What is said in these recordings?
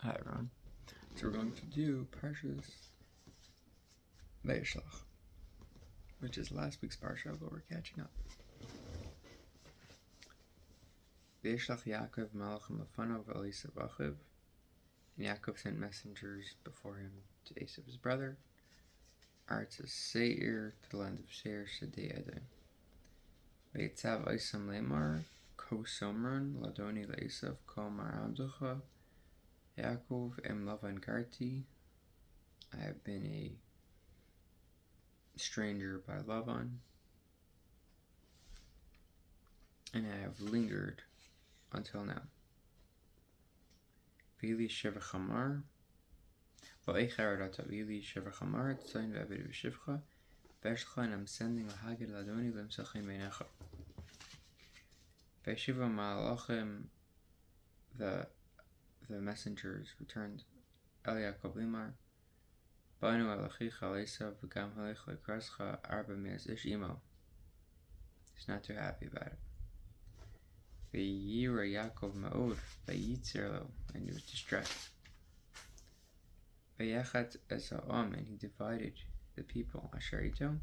Hi everyone. So we're going to do Parsha's Vayishlach, which is last week's Parsha, but we're catching up. Vayishlach Yaakov Malachim Lefanav Esav Achiv, and Yaakov sent messengers before him to Esav his brother, Arts Seir, to the land of Seir Shadei Edom. Veitzav Isam Lemar, Ko Somron, Ladoni Le'esav, Ko Mar Abducha, Yaakov Em Lavan Garti. I have been a stranger by Lavan, and I have lingered until now. Vili Sheva Chamar, Va'echaradata Vili Sheva Chamar, Tzayin Ve'avid V'shivcha, Veshcha, and I'm sending Lahagid Ladoni Lemsachin Beinecha. Ve'shiva Ma'alachim, the messengers returned El Yaakov Limar, Banu Alachicha Esav V'gam Halech Lekrascha Arba Me'ez Ish Imo. He's not too happy about it. Ve'yira Yaakov Ma'od, Ve'yitzer Lo, and he was distressed. Ve'yachat Es Ha'om, and he divided the people, Asher Ito,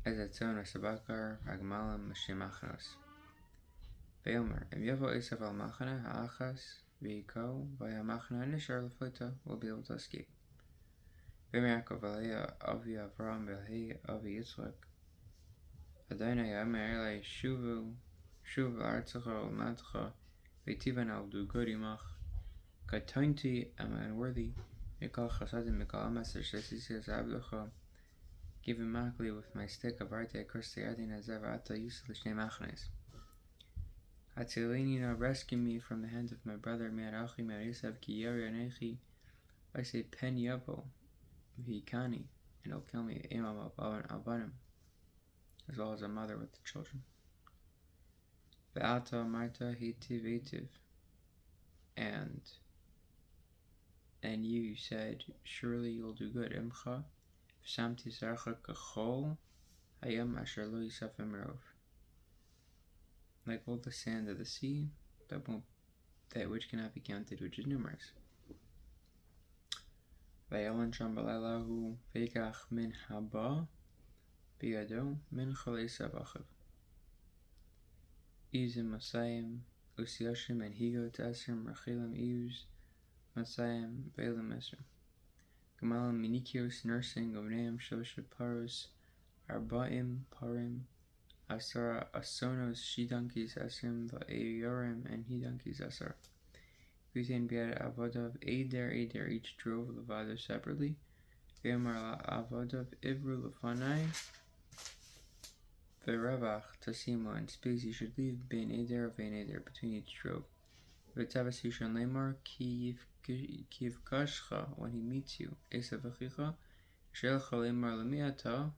Ez Atzon Asabakar, Hagmalam Mashem Achnos. Ve'omer, Em Yavo Esav Al Machana, Ha'achas, Ve'iko, Ve'hamachana, Nishar Leflita, will be able to escape. Ve'mer Yaakov Alea, Avi Avram, Ve'hei, Avi Yitzchak, Adonai Yomer Elei, Shuv Artzacha Ulmatcha, Ve'tivan I'll do good imach, Katainti, am I unworthy, Mikal Chasadim, Mikal Amasar, Shesisias Abducha, give him makli with my stick of arte, across the Yadin Azav Ata Yisrael Shnei Machnes. Hatzilini, now rescue me from the hand of my brother, Me'arachi, Me'arisav, Ki Yari Anechi, I say Pen Yavo, V'hikani, and he'll kill me, Imam Albanim, as well as a mother with the children. Ve'ata Marta Hitiv Etiv, and you said, surely you'll do good, Imcha, V'samti Zarcha Kachol, Hayam Asher Lo Yisaf Emerov. Like all the sand of the sea, that which cannot be counted, which is numerous. Vayalan Shambalalahu Veikach Min Haba Biado Min Chalesav Achiv. Izim Masayim Usiashim, and he go to Esrim Rachilam Eus Masayim Balaam Esrim. Gamalam Minikios, nursing Ovneim Shosha Paros Arbaim Parim Asara Asonos, she donkeys Esrim Va'ayorim, and he donkeys Asar. Vitain Biad Avodav Eider, each drove Levado separately. Ve'amar Avodav Ivru Lefanai Ve'ravach Tasimo, and speaks you should leave Bein Eider between each drove. Ve'tavas Yishon Lemar Kiv Kashcha, when he meets you, Esav Achicha, Shelcha Lemar Lemiata,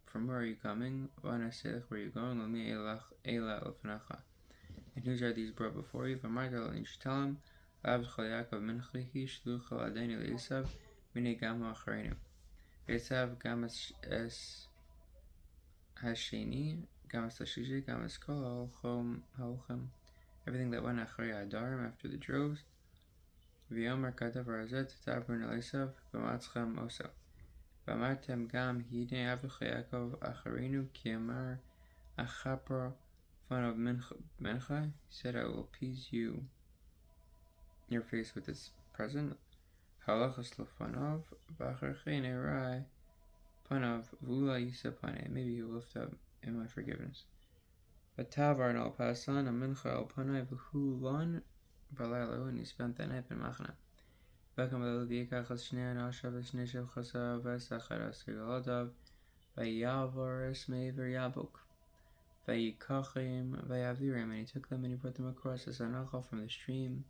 from where are you coming? Vanaselech, where are you going? Lemi Eila Lefanacha. And whose are these brought before you? Vamartel, and you should tell him, Avchal Yaakov Minchlihi, Shluchal Adeni Leisav, Mine Gama Acharenu. Ve'etzav Gamas Es Hasheni, Gamas Tashishi, Gamas Kol, Halchem, everything that went Achari Adarim, after the droves. V'yomer Kadav Razet, Tabrun Leisav, V'matzchem Oso. V'amartem Gam Hidei Avchal Yaakov Acharenu, Kiamar Achapra, Fun of Mencha, he said, I will appease your face with this present. Halachas Lefanav, V'acharchein Erai, Panav, V'ula Yisa Panei, maybe he will lift up in my forgiveness. V'tavar, and I'll pass on, a Mencha al Panei, V'hulan, B'laylahu, and he spent that night in Machna. V'akam B'lelu V'yekachas Shnei Anasha, V'shnei Shev Chasa, V'esacharas Rigaladav, V'yavar Esmei V'yabuk. Vayikachim, Vayavirim, and he took them and he brought them across as Anachal from the stream.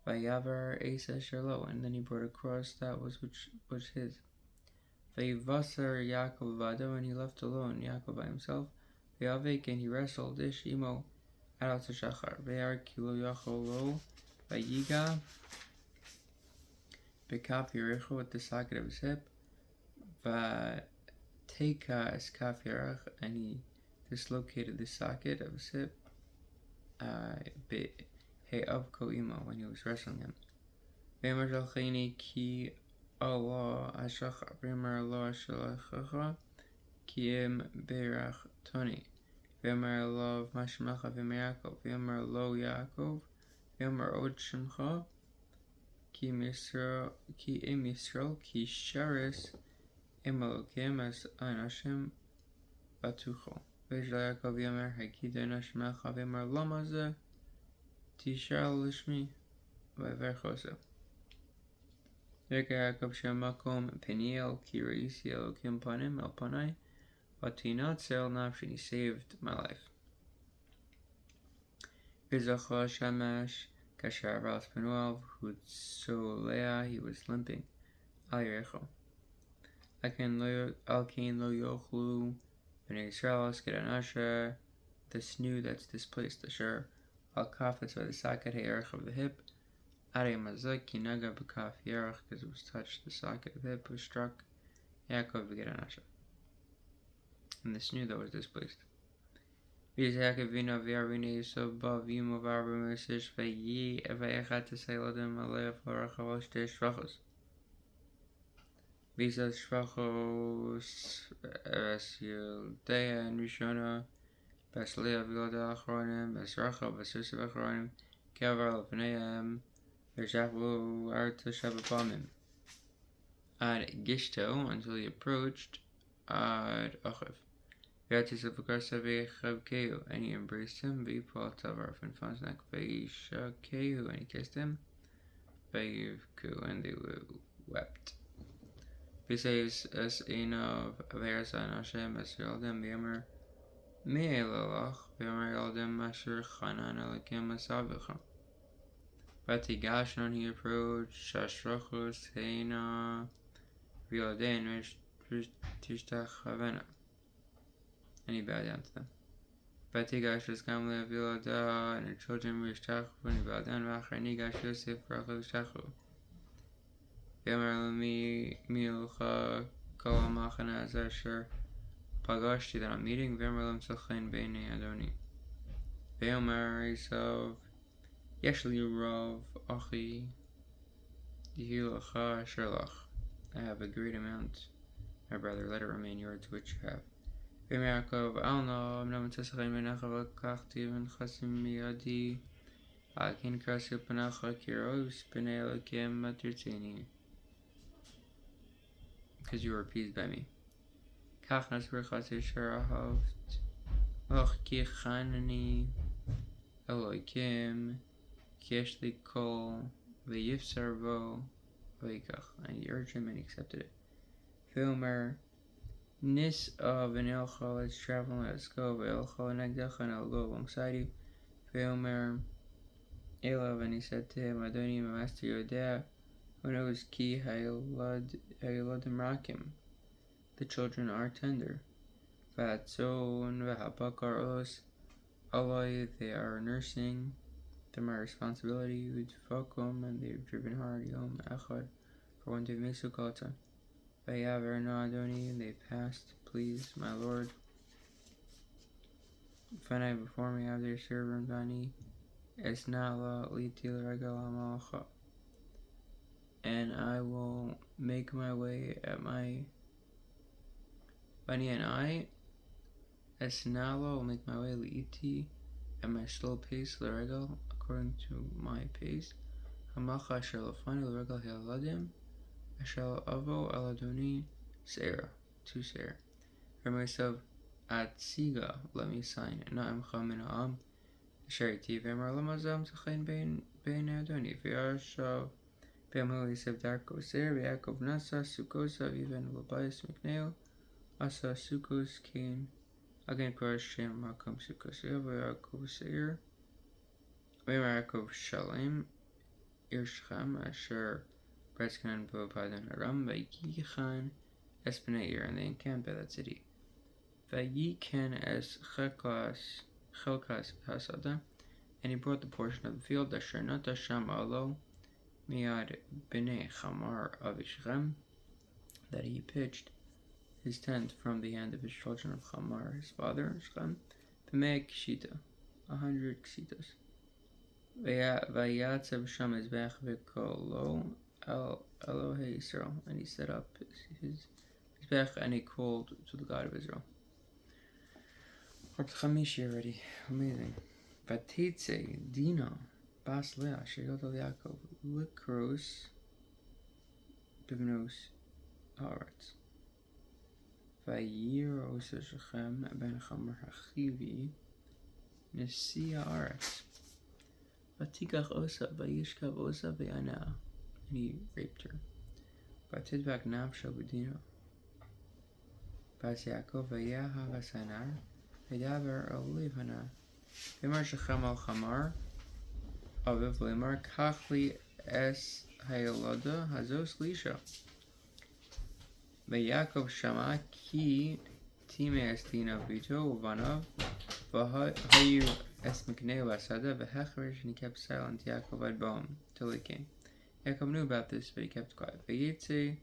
Vayavar Asa Sherlo, and then he brought across that which was his. Vayivasar Yaakov Vado, and he left alone Yaakov by himself. Vayavik, and he wrestled Ish Imo Adal Shachar. Vayar Kilo Yachol Lo, Vayiga Bekaf Yericho, with the socket of his hip. Vateka Eskaf Yerach, and he dislocated the socket of his hip. Hey Avko Imo, when he was wrestling him. V'amar shalchini ki Allah ashacha. V'amar Allah shalachacha ki im berach toni. V'amar Allah mashmacha v'amar Yaakov. V'amar lo Yaakov. V'amar od shemcha ki im Yisrael ki sharis im Elokim as an Hashem batucho. V'yishla Yaakov v'amar hakida nashmacha v'amar lama zeh tishal lishmi v'verchosa. V'yikra Yaakov shemakom Peniel ki reisi Elokim panim el panai v'tinat sel nafshi. He saved my life. V'zacha shamash kasher ras penuel v'hutsolea. He was limping. Al yerecho. Alkein lo yochlu b'nei Yisrael askedan asher. The snew that's displaced. Asher al kaf, that's by the socket hayerech of the hip. Are mazak kinaga b'kaf yerech, because it was touched. The socket of the hip was struck. Yaakov b'gedan asher. And the snew that was displaced. V'yizak v'ina v'yarvina Yisov ba v'yimo v'arba mersish v'yi v'yechat t'seiladim alev v'rachav shtei shvachos. V'yizat shvachos eres yildea and rishona bas leah v'yilda achronim bas rachav bas yosef achronim kavar l'pneihem v'yishavu arta shabapamim ad gishto, until he approached ad achiv. And he embraced him, and he kissed him, and they wept. Besides, as Einav Ve'ersan Hashem as Yaldim V'yomer Me'elalach V'yomer Yaldim Asher Chanan Elakim Asavichem. V'tigash, he approached Shashrachos Heina V'yaldein V'tishtach Havena. And he bowed down to them. V'tigash V'skam Le'vilada, and the children V'ishtach, when he bowed down, V'achar Nigash Yosef V'rachel V'ishtachu. V'yomer Milcha Kol HaMachana Asher Pagashti, that I'm meeting. V'yomer Tzalchein B'nei Adoni. V'yomer Esav Yesh li Rav Achi Yehi Lecha Asher Lach. I have a great amount, my brother, let it remain yours which you have. V'yomer Yaakov Alna Amnam Tzalchein B'necha V'kachti V'nchasim Miyadi Alkin Krasi Panacha Kiros B'nei Elokim Matirtini, because you were appeased by me. Kach Nasber Chasir Sharahavt Och Ki Chanani Elokim Kieshli Kol V'yifsarvo V'yikach. And he urged him and he accepted it. V'yomer Nis V'nelcha, let's travel, let's go. V'elcha Negdecha, and I'll go alongside you. V'yomer Elav, and he said to him, Adoni, my master Yodea, who knows Ki Hayeladim Rakim, the children are tender. V'atzon v'habakar olos aloi, they are nursing. They're my responsibility. Udfakum, and they've driven hard. Yom echad, for one day mesukata. V'yaver na Adoni, and they passed. Please, my Lord. Fanai, before me have their servant Dani. Esnala litil regal amalacha, and I will make my way at my Bani, and I Esnala will make my way liiti at my slow pace l'regal, according to my pace. Hamacha asher lefani l'regal ha'aladim asher avo aladoni seira, to seir. For myself at siga, let me sign na'imcha min ha'am Shariti V'amar Lamazam Tzachain Bein Adoni V'yashav V'amhu Yisef Darko Seir V'yakov Nasa Sukosa V'yiven L'bayis Mikneo Asa Sukos Kain Again Parash Shem Makom Sukos V'yakov Seir V'amar Yaakov Shalem Irshcham Asher Bretzkan B'Padan Aram V'yikichan Espneir, and they encamped at that city. V'yiken Es Chelkas Hasada, and he brought the portion of the field Asher Nata Sham Alo Miad B'nei Chamar Avishchem, that he pitched his tent from the hand of his children of Chamar, his father, Shchem, B'mei Kshita, 100 Ksitas. Vayatzav Sham Mizbech V'Kolo Elohei Yisrael, and he set up his Mizbech and he called to the God of Israel. Chapter Chamishi already, amazing. Vatitze Dina Bas Leah Sheyot Al Yaakov Likros Bivnos Haaretz Vayir Osa Shechem Ben Chamar Hachivi Nesi Haaretz Vatikach Osa Vayishkav Osa Vayana, and he raped her. Vatidbak Nafsho B'Dino Bas Yaakov Vayaha Vasanar Vaydaber Oliv Hana Vimar Shechem Al Chamar Aviv Limar Kachli Es Hayaloda Hazos Lisha Vayakov Shama Ki Time Estina Vito Uvanav Vahayu Es Mikneo Vasada Vahechrish, and he kept silent. Yaakov Ad Boam till he came. Yaakov knew about this, but he kept quiet. Vayitze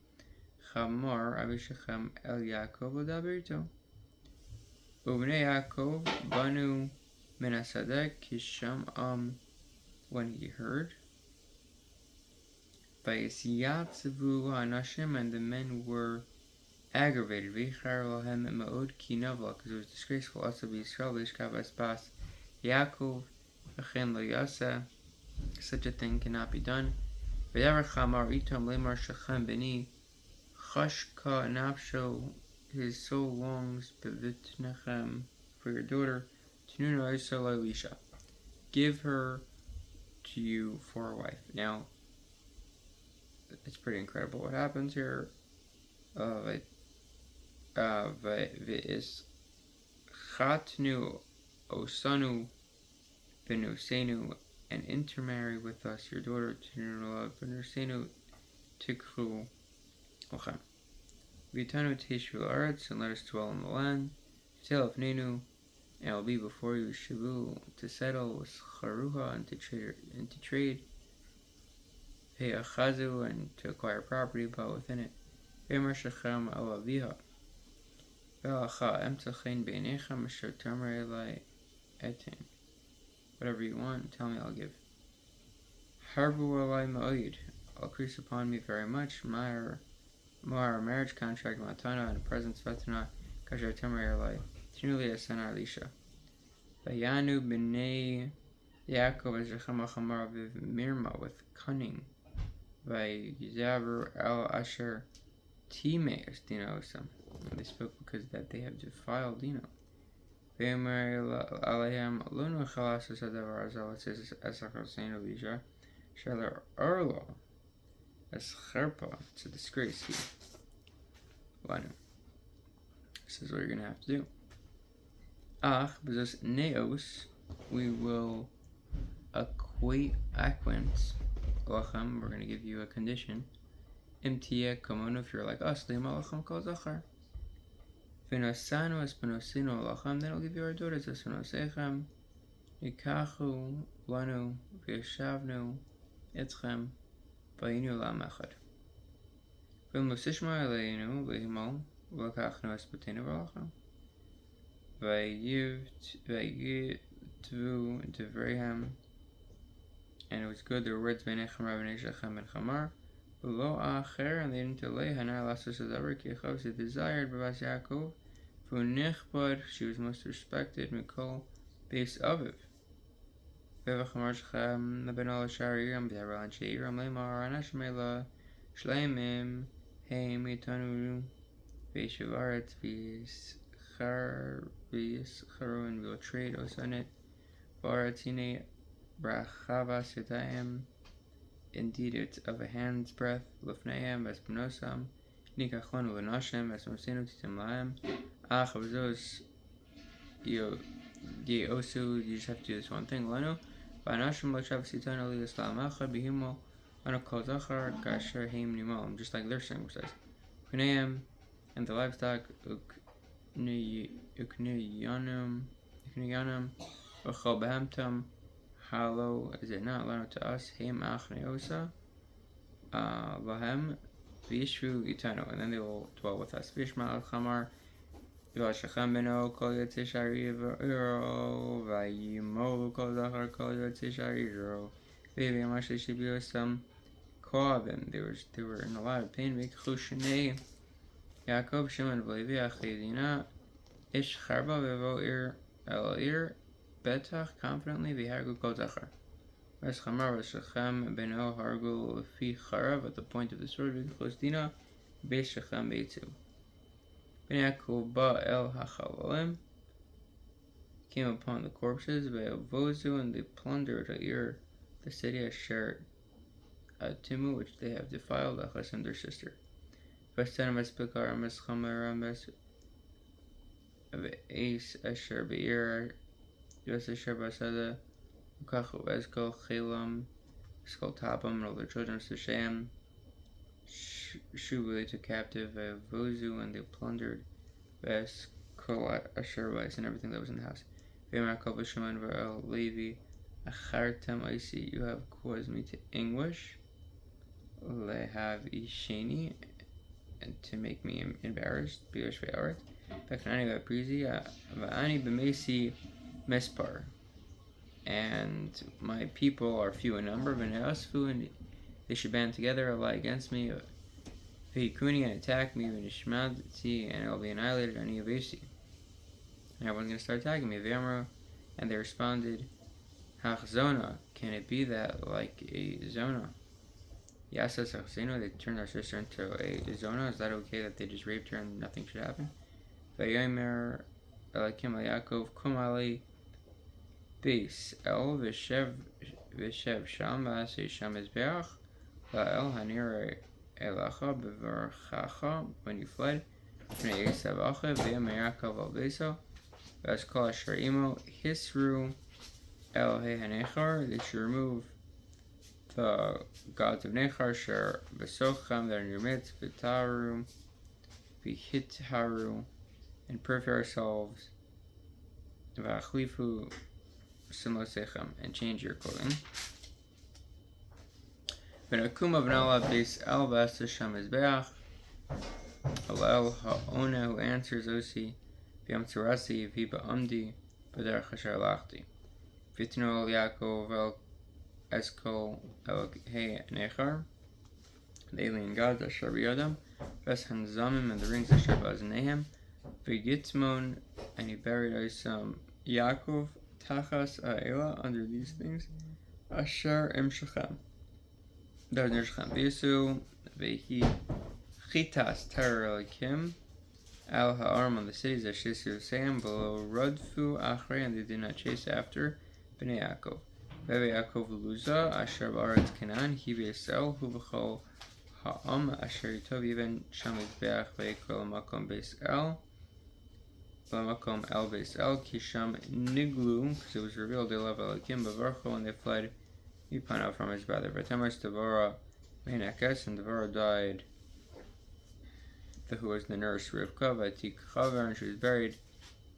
Chamar Avishachem El Yaakov L'daberito Uvnei Yaakov Banu Menasada Kisham when he heard Vayisiyatzavu Hanashim, and the men were aggravated. V'char lahem ma'od ki navla, because it was disgraceful. Also b'Yisrael v'ishkav aspas Yaakov v'chen lo yasa, such a thing cannot be done. V'davar chamar itom lemar shechem b'ni chashka nafsho, his soul longs b'vitnechem, for your daughter. Tenuna isa l'elisha, give her to you for a wife. Now, it's pretty incredible what happens here. V'is chatnu osanu v'nosenu, and intermarry with us your daughter Tenula v'nosenu tikru ochem. V'itanu tishu l'aretz, and let us dwell in the land. V'tel afnenu, and I will be before you shivu, to settle with charuha, and to trade. Ve'achazu, and to acquire property, but within it. Ve'emar shechem al aviha ve'alacha emtzachein b'einechem asher tamer elai etin. Whatever you want, tell me, I'll give. Harbu alai ma'oid, I'll increase upon me very much. Mar marriage contract matana, and presents vetana kasher tamer elai tinuli asana alisha. Vayanu b'nei Yaakov Ezrachem al-Chamar Mirma, with cunning. Vayizaver al asher timeis dina osam, they spoke because that they have defiled Dino. Ve'emer alehem lo nuchalas hadavar hazal, it says esachosenu lisha sheler arlo es cherpa, it's a disgrace here. Lanu, this is what you're gonna have to do. Ach b'zos neos, we will acquaint lachem, we're gonna give you a condition. Imtiye kamono, if you're like us, lima lachem kol zachar. V'nosanu es b'nosinu lachem, then I'll give you our daughters as v'nosechem. Nikachu lanu v'yeshavnu etchem v'ayinu lam echad. V'mosishma aleinu v'himal v'lakachnu es b'teinu v'lachem. V'yivtvu devreihem, and it was good, there were words b'nechem rabbanei shechem ben chamar. Lo acher, and they didn't delay Hanar Lasos Azavar Kichav, she desired Bavas Yaakov, V'unichbad, she was most respected, Mikol Beis Aviv. V'vachamar Shechem, Naben Al Shariram, V'yaral and Sheiram, Lemar, Anashmela, Shleimim, Heim, Itanu, V'yeshivaret, V'yischaru, and we'll trade Osanet, V'aratine, Brachavas Yadayim, indeed it's of a hand's breadth, Lufneim, Vespanosam, Nikachon, Lunashem, Vesmosinu, Titim Laem, Ach, of those, Ye Osu, you just have to do this one thing, Leno, Vanashim, Lachav, Sitan, Ali, Islam, Acha, Bihimo, Anakol Zachar, Gasher, Haim, Nimal, just like their song says. Kuneim, and the livestock, Ukneyanum, Vachal Bahamtam, Hallow, is it not allowed to us? Haim Achneosa, Lahem, Vishvu Itano, and then they will dwell with us. Vishma al Chamar, Vashachem beno kol yotzei shariro, vayimolu kol zachar kol yotzei shariro. Baby, I'm actually should be some koavim. They were in a lot of pain. V'ikchu shnei Yaakov Shimon v'Levi achidina ish charba v'vo ir el ir betach confidently v'hargu kol zachar. V'eschamar v'shachem beno hargu l'fi charav at the point of the sword v'ikchu dina b'shachem beitu. Ben Yaakov ba el hachalolim came upon the corpses v'avozu and they plundered the city Asher Timu which they have defiled Achasem their sister. V'estanem espikar meschamar v'eis Asher be'ir Yos Asher basada ukachu eskol chelam eskol tabam and all their children of Shem Shuvu they took captive v'avozu and they plundered v'eskol Asher Bais and everything that was in the house. V'yamar kol v'Shimon v'el Levi achartem isi you have caused me to anguish lehav isheni and to make me embarrassed. B'yosh ve'aret. V'kanani v'aprizi v'ani b'mesi mespar. And my people are few in number. V'ne'asfu and they should band together, lie against me. V'hikuni and attack me. V'nishmadti and I'll be annihilated. Ani avesi. And everyone's going to start attacking me. V'yamra and they responded, Hach zona, can it be that like a zona? Yasas Achsenu, they turned our sister into a zona. Is that okay that they just raped her and nothing should happen? Vayomer Elakim Yaakov Kumali Beis El Vishev Sham Vase Sham Izbeach Lael Hanir Elacha Bevarchacha when you fled. Bnei Esav Acha Vayomer Yaakov Al Beso Vaskol Asher Imo Hisru El Hehanechar, they should remove the gods of Nechar, Sher Vesochem, that are in your midst, Vitaru, Vihitharu, and purify ourselves, Vachlifu, Simlosechem, and change your clothing. V'nakum avnala base El Vasta Shem Izbeach, Alel Ha'ona, who answers Osi, V'yam Tzarasi, Viba Amdi, B'derech Asher Lachti. Vitno Yaakov El Eskol El He Nechar, the alien gods Asher B'yadam, Veshan Zamim and the rings Asher Baznahem, V'gitmon and he buried Isam Yaakov Tachas Aela under these things, Asher Im Shechem, that was near Shechem. V'yisu V'hi Chitas Terror Elikim Al Ha'arm on the cities that Shisir Sam below Rodfu Achre and they did not chase after Bnei Yaakov. Veve Yaakov Luza, Asher Ba'aretz Canaan, He V'Yisrael, Hu V'chol Ha'am, Asher Yitov, even Sham Yizbeach, V'yikol Makom Beis El, V'makom El Beis El, Ki Sham Niglu, because it was revealed, they love Elikim, B'varcho, and they fled Yipanav from his brother. V'tamar Devorah Meinakes, and Devorah died, who was the nurse, Rivka, V'atik Chaver, and she was buried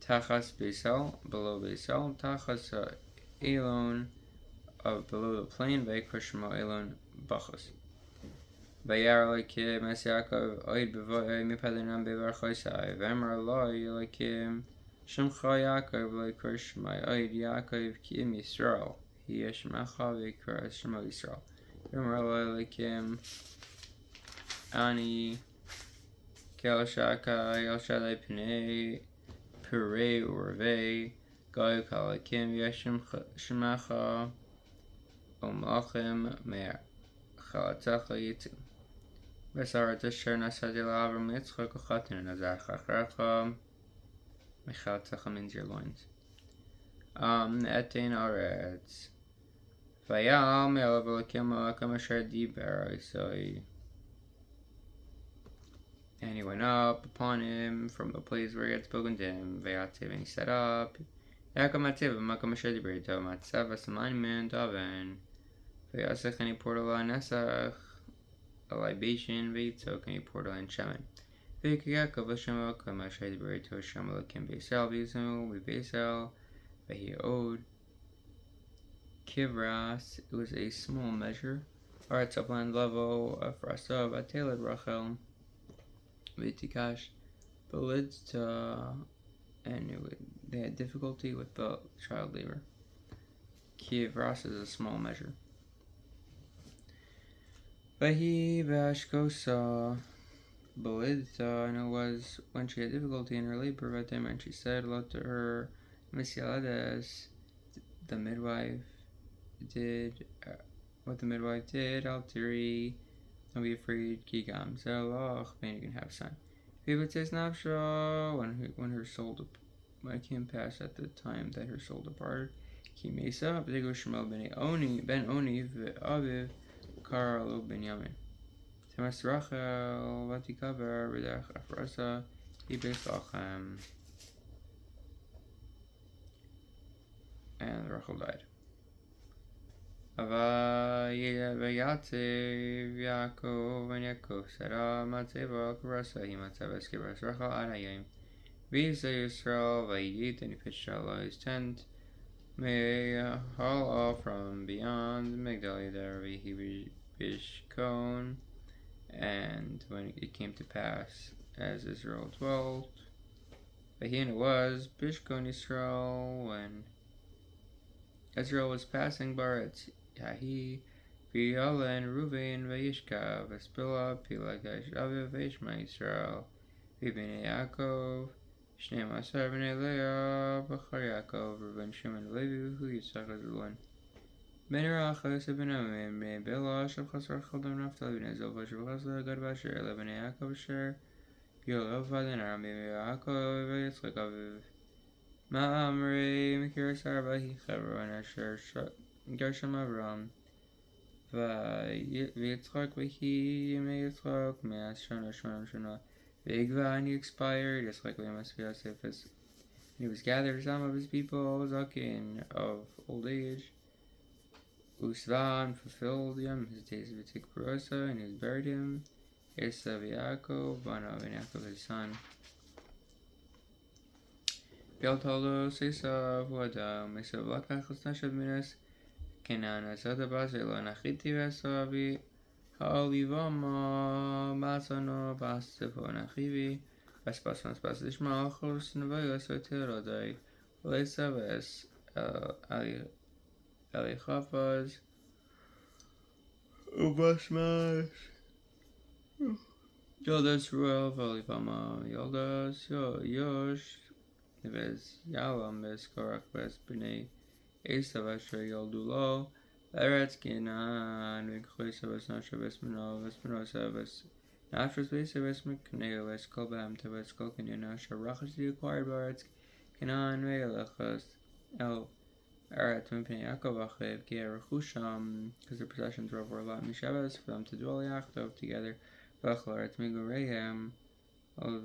Tachas Beis El, below Beis El, Tachas Elon of below the plain, Vaykoshmo Elon Bachos. Vayar Elikim Es Yaakov Oid Bevoy Mipadanam Bevar Choisai Vemar Loi Elikim Shemcha Yaakov Vaykoshmo Oid Yaakov Kim Yisrael He Yeshmacha Vaykosh Shemo Yisrael Vemar Loi Elikim Ani Kel Shaka El Shalai Pnei Purei Urvei Goy Kalakim Yeshim Shemacha Omlachem Mer Chalatzacha Yitu Vesarat Asher Nasadi Lavram Yitzchak Uchatin Nazar Chachracha Mechalatzacha means your loins. Etein Aretz Vayal Me'alav Elikim Malakam Asher Diber Isai. And he went up upon him from the place where he had spoken to him. Vayatziv, and he set up. Yaakov Matziv, Makom Asher Diber Ito, Matzav Asamanim Men Taven. Vayasech, and he poured a Nesach, a libation, Vayitzok, and he poured a Shemen. Vayik Yaakov Hashem Makom Asher Diber Ito, Hashem Elokim Beisel, Vayismu, Beisel, Vayiod. Kivras, it was a small measure. Aretz upland level, Frasov, Ateled Rachel. V'tikash Belidta, and they had difficulty with the child labor. Kiev Ross is a small measure. Vahi Bashkosa Belidta, and it was when she had difficulty in her labor, Vatim, and she said, Lot to her, Misyalades, the midwife did what the midwife did, Altiri, don't be afraid, Kigam Zeloch, when you can have a son. Vivates Nafsha, when her soul when it came past at the time that her soul departed, Kimesa, Bdigo Shemel Ben Oni, Aviv, Karl Ben Yamin. Temas Rachel, Vatikaber, Redach Afrasa, Ibis Lachem. And Rachel died. Vayatev Yaakov and Yaakov said, Matzeva Karasa, he Matzeva Skibras Rachel Adayim. Visa Yisrael, Vayit, and he pitched out his tent. May haul off from beyond Migdal Yadar, Vihi Bishkon. And when it came to pass, as Israel dwelt, Vahin it was Bishkon Yisrael, when Israel was passing Baretz Yahi, V'yala and Ruvain Vayishka, Vespila, Pilagash Aviv Vayishma Yisrael, V'bnei Yaakov, Shnei Masar bnei Leah, B'char Yaakov, Reuven Shimon Levi, Hu Yitzchak Zebulun. Ben Rachel, Ben Amim, Ben Bela, Shav Chasar Chaldam Naphtali, Ben Zilva, Shav Chasar, Gad Basher, Ben Yaakov Asher, Yolav Vaden Aram, Ben Yaakov, Yitzchak Aviv. Ma'amrei Mekiras Arba Hi Chevron Asher Gershom Avram V'Yitzchak V'Hi Yemei Yitzchak Me'as Shana Shana Shana V'Igva, and he expired Yitzchak V'Yemas V'Yosef, and he was gathered some of his people Zakin of old age Usva, and fulfilled him his days of V'Tik Perosa, and he was buried him Esav Yaakov Banav, and Yaakov his son. Yaltalo Sesav Wadam Esav Lakach Nashav Minas Kenan Asada Baselo Nachiti Vesavi Halivama Basano Basifo Nachivi Vespasan Spasishma Achos Navayos Veterodai Lesaves Elichafaz Ubasmas Yoldas Ruel Valivama Yoldas Yosh Vez Yalam Vez Korach Vez B'nei Esav Asher Yoldu Lo Eretz Kenan V'Choysa Vez Nasha Vez Mino Vez Minosa Vez Nashras Vez Vez Mekneo Vez Kol B'Am Te Vez Kol Kenyon Asher Rachas the acquired Baretz Kenan Ve'elachas El Eretz Mipnei Yaakov Achev Ki Erechusham, because the possessions were over a lot Mishavas for them to dwell Yachtov together V'Achel Eretz Migureihem of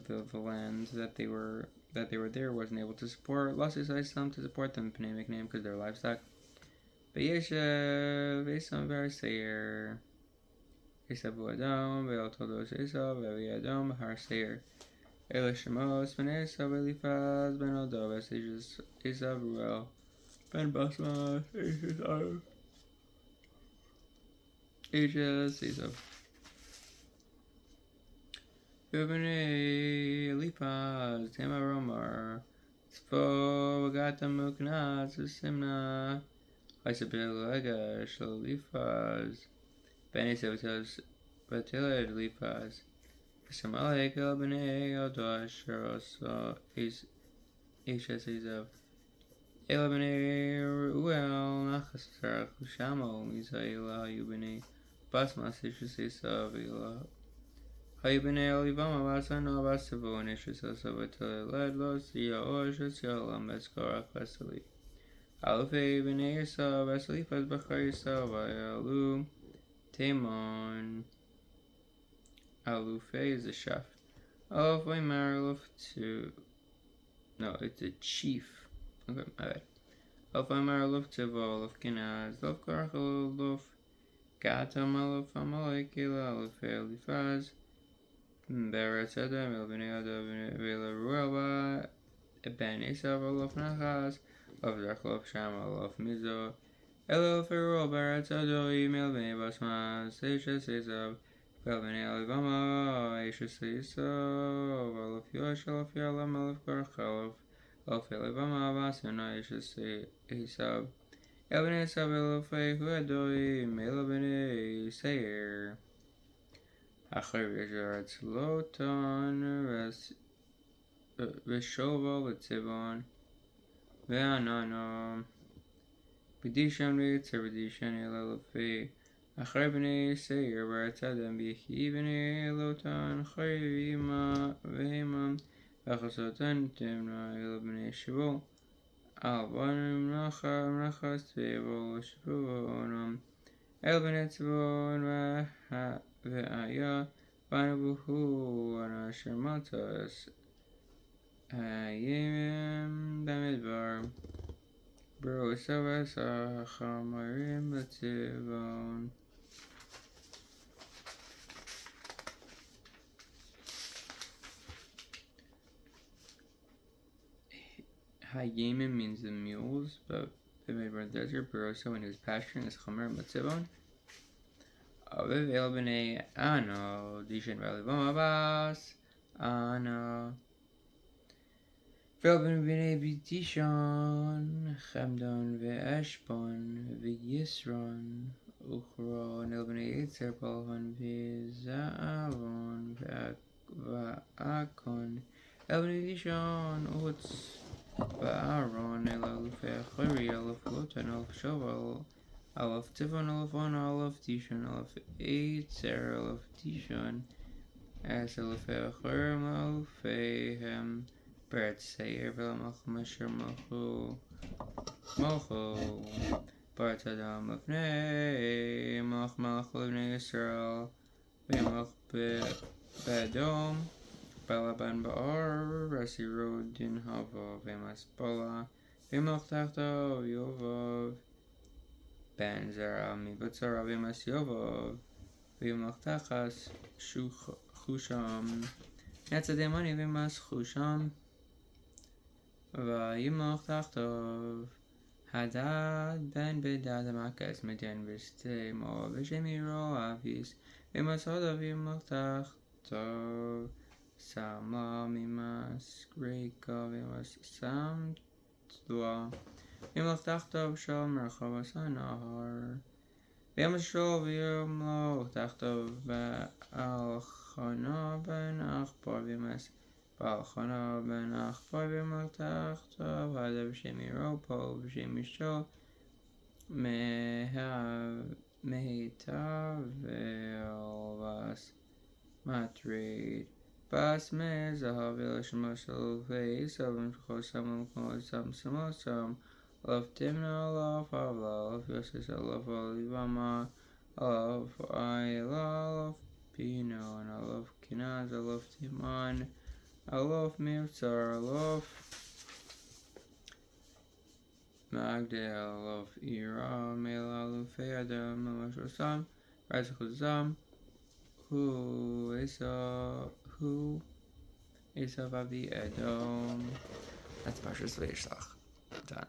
the land that they were there wasn't able to support. Losses Islam to support them, Pneumic name, because they're livestock. But Yesha, Vesam Varsayer, Esabu Adam, Vealtodos Esav, Evi Adam, Harsayer, Elishamos, Ben Esav, Eliphaz, Ben Odo, Esav Ruel, Ben Basma, Esav. B'nei Eliphaz, Tema Romar, Tzpo, V'gata Muknaz, V'simna, Isabel Lega, Shaliphaz, Ben Esav, V'tiled Eliphaz, V'samalek El B'nei Odo Asher Eshes Esav, El B'nei Reuel, Nachas Sarach, Ushamo, Mizaela, Yub'nei Basmas, Eshes Esav, Elah, Haybene Olivama Basano Basavo and Ishisasavatel led Los Yaoshas Yalam Beskara Vesely. Alfe Benesa Veslifas Bakharisa Vayalu Tamon. Alufe is a chef. Alfe Mariluf to. No, it's a chief. Okay, my bad. Alfe Mariluf to Volov Kinaz. Lov Karachalov Gata Maluf Amalekila Alufe Elifaz. Beretz Adam El Bnei Adam Vela Ruelba Ben Esav Olof Nachas Of Zachlof Sham Olof Mizo Elo Ferul Beretz Adam Email Bnei Basmas Seishes Esav B'nei Alivama, Aishus Yisov, Alof Yosh, Alof Yalam, Alof Korach, Alof Alivama, Vasuna, Aishus Yisov, El B'nei Yisov, Elofei, Huadoi, Mela B'nei Seir, Achar Yishar Tzlotan, Veshovo, V'tzivon, Ve'anana, B'dishan V'yitzer, B'dishan El Elofei, אחרי בני סעיר ברצדם ויחי בני אלותן חי והימם וחסותן תמנה אל בני שבו על בנים מנחס ויבוא שבונם אל בני צבון והיה בנבוהו אשר מצס הימים במדבר ברוסה וסחמרים בצבון. Hayemim means the mules, but the Midbar desert, Barosa when he was pasturing his Chomer Matzivon. Aviv El B'nei Ano, Dishan V'Alivam Abbas, Ano. Vel B'nei B'Dishan, Chamdon V'Eshbon, V'Yisron, Uchron, El B'nei Yitzer, Balhon V'Za'avon, V'Akon, El B'nei Dishan, Utz, Ba'aron, El Alufei Achori, Aluf Lotan, Aluf Shoval, Aluf Tivon, Alufon, Aluf Dishan, Aluf Eitzer, Aluf Dishan, As Alufei Achorim, Alufeihem, Beret Seir, Velamachum Asher Mocho, Bart Adam of Nei, Mach Malach Levnei Yisrael, V'Mach Be'adom, Balaban Ba'ar, Rasi Rod Din Hava, V'Mas Bala, V'Mach Tachto, Yovov, Ben Zara, Mibatzara, V'Mas Yovov, V'Mach Tachas, Chusham, Netzademani, V'Mas Chusham, V'Yimach Tachtov, Hadad Ben Bedad Makas, Median Viste, Mo, V'Shemiro, Avis, V'Mas Hoda, V'Mach Tachtov, Sama Mimas Greika Vimas Sam Tua Vimach Tachtov Shal Merchavas Hanahar Vimas Shol Vimlo Tachtov Ba'al Ben Achbar Vimas Ba'al Ben Achbar Vimach Tachtov Hada V'Shemiro Po V'Shemishol Mehita Ve'olvas Matrid Bas me zahav elishmashal ve'isavim chosam l'chosam samosam alav timna alav avla alav yosis alav alivama alav ayla alav pino and alav kinaz alav timan alav mivtzar alav magdel alav ira mel alav fe'adam mamashosam razachuzam who Esav Avi Edom. That's Parsha's Vayishlach. Done.